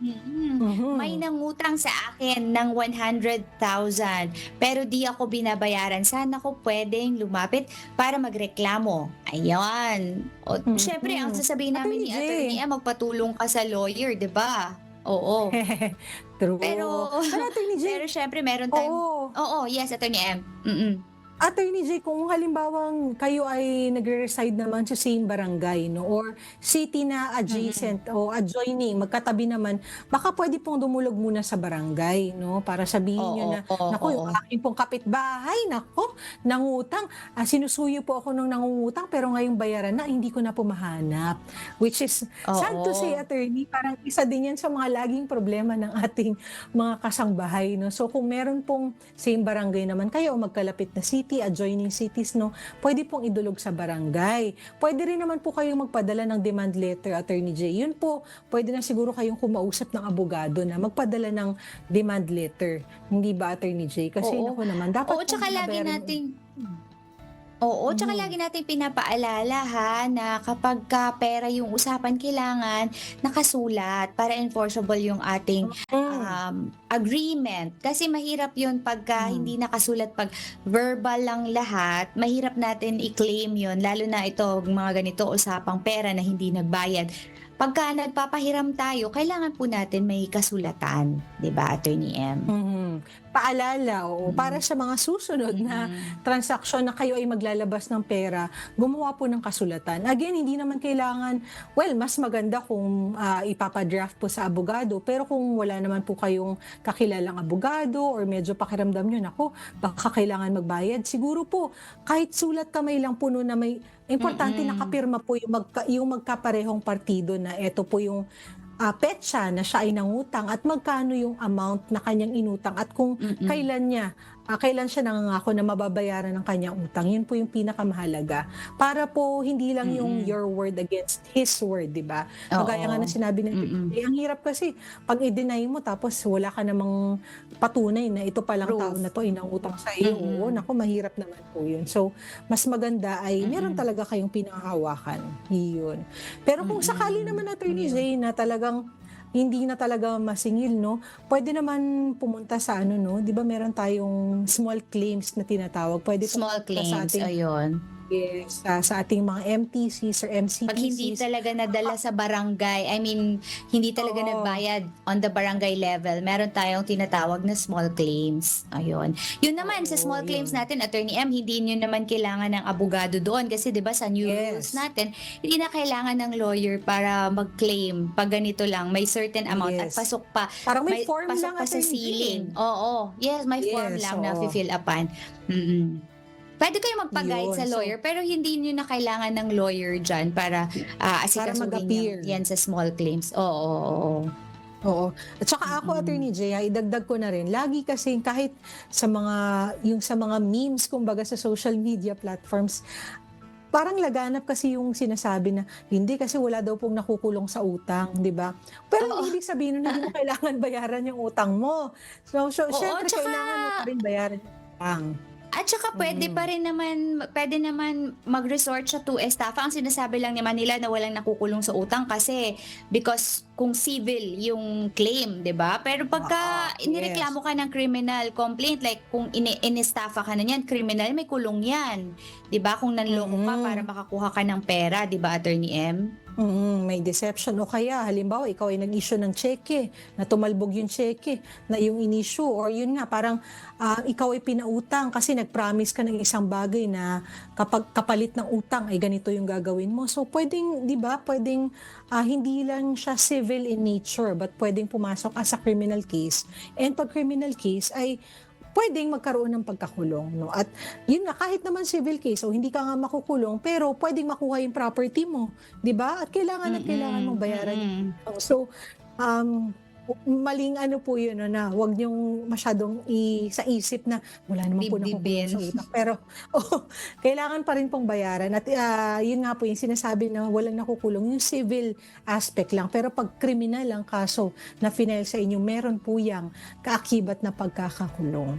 May Mhm. nangutang sa akin ng 100,000 pero di ako binabayaran. Sana ko pwedeng lumapit para magreklamo. Ayan. O, siyempre, ang Mm. sasabihin namin Attorney ni J. attorney, magpatulong ka sa lawyer, di ba? Oo. True. Pero, Pero Attorney J, pero siyempre, meron tayong, oo. oo, yes, attorney M. Mm-mm. Attorney J, kung halimbawang kayo ay nagre-reside naman sa same barangay, no, or city na Mm-mm. adjacent o adjoining, magkatabi naman, baka pwede pong dumulog muna sa barangay, no, para sabihin niyo Oo, na, oo, naku, yung oo. aking pong kapitbahay, naku, nangutang, sinusuyo po ako nung nangungutang, pero ngayong bayaran na, hindi ko na po mahanap. Which is, sad to say, Oo. attorney, parang isa din yan sa mga laging problema ng ating mga kasangbahay, no. So kung meron pong same barangay naman kayo o magkalapit na city, adjoining cities, no, pwede pong idulog sa barangay. Pwede rin naman po kayong magpadala ng demand letter, Attorney J. Yun po, pwede na siguro kayong kumausap ng abogado na magpadala ng demand letter. Hindi ba, Attorney J? Kasi Oo. naku naman, dapat Oo, pong tsaka lagi binabayaran yung... nating Oo, tsaka Mhm. lagi nating pinapaalala ha, na kapagka pera yung usapan kailangan nakasulat para enforceable yung ating, Mm. agreement. Kasi mahirap yun pagka Mm. hindi nakasulat, 'pag verbal lang lahat, mahirap natin i-claim yun lalo na ito mga ganito usapang pera na hindi nagbayad. Pagka nagpapahiram tayo kailangan po natin may kasulatan, 'di ba, Attorney M? Mhm. Paalala, oo, para Mm, sa mga susunod na mm. transaksyon na kayo ay maglalabas ng pera, gumawa po ng kasulatan. Again, hindi naman kailangan, well, mas maganda kung ipapa-draft po sa abogado, pero kung wala naman po kayong kakilalang abogado or medyo pakiramdam nyo, nako, baka kailangan magbayad, siguro po, kahit sulat kamay lang po no na may, importante Mm. nakapirma po yung magkaparehong partido na eto po yung petsa na siya ay nangutang at magkano yung amount na kanyang inutang at kung Mm. kailan siya nangangako na mababayaran ng kanyang utang. Yun po yung pinakamahalaga. Para po hindi lang yung Mm. your word against his word, di ba? Kagaya nga ng Oo. sinabi ng Mm. ang hirap kasi pag i-deny mo tapos wala ka namang patunay na ito palang tao Proof. na to ay nangutang sa iyo. Oo, Mm. naku, mahirap naman po yun. So, mas maganda ay meron Mm. talaga kayong pinanghahawakan. Yun. Pero kung sakali naman, Mm. Attorney Ayun. Zay, na talagang hindi na talaga masingil, no? Pwede naman pumunta sa ano, no? 'Di ba meron tayong small claims na tinatawag. Pwede pong Small pumunta sa claims, ating, ayun. yes, sa ating mga MTCs or 'Pag hindi MCTCs. talaga nadala sa barangay, I mean, hindi talaga Oo. nagbayad on the barangay level, meron tayong tinatawag na small claims, ayun. Yun naman sa Oo, small claims yun. natin, Attorney M, hindi niyo naman kailangan ng abogado doon kasi 'di ba sa new rules Yes. natin, hindi na kailangan ng lawyer para mag-claim 'pag ganito lang, may certain amount at Yes. Parang may may form pasok lang, pa sa Attorney Jane. ceiling. Oo, yes, may form Yes, lang na oo. fi-fill upan. Mm. Puwede kayong magpa-guide sa Yun. lawyer So, pero hindi niyo na kailangan ng lawyer diyan para, para asikasuhin mag-appear. yan sa small claims. Oo, oo. Oo. At saka ako, Mm. Attorney Jay, idagdag ko na rin, lagi kasi kahit sa mga, yung sa mga memes, kumbaga sa social media platforms, parang laganap kasi yung sinasabi na, hindi kasi wala daw pong nakukulong sa utang, di ba? Pero Oo. hindi ibig sabihin nun, hindi mo kailangan bayaran yung utang mo. So Oo, syempre, tsaka kailangan mo pa rin bayaran yung utang. at saka Mm. puwede naman mag-resort siya to estafa. Ang sinasabi lang naman nila na walang nakukulong sa utang kasi because kung civil yung claim, 'di ba? Pero Oo, pagka yes. inireklamo ka ng criminal complaint, like kung inestafa ka na niyan, criminal, may kulong 'yan, 'di ba? Kung nanloko ka para Mm. makakuha ka ng pera, 'di ba, Attorney M? May deception o kaya halimbawa ikaw ay nag-issue ng tseke na tumalbog yung tseke na yung in-issue or yun nga parang ikaw ay pinautang kasi nag-promise ka ng isang bagay na kapag kapalit ng utang ay ganito yung gagawin mo. So pwedeng, 'di ba, pwedeng hindi lang siya civil in nature but pwedeng pumasok as a criminal case. And pag criminal case ay puwedeng magkaroon ng pagkakulong, 'no? At yun nga, kahit naman civil case o hindi ka nga makukulong, pero puwedeng makuha yung property mo, 'di ba? At kailangan mong Mm, bayaran yung mm. utang. So, um, maling ano po yun 'no, na huwag niyong masyadong sa isip na wala naman po nakukulong Dibdibin. sa utang. Pero oo, kailangan pa rin pong bayaran at, yun nga po yung sinasabi na walang nakukulong, yung civil aspect lang. Pero 'pag kriminal ang kaso na final sa inyo, meron po yang kaakibat na pagkakakulong.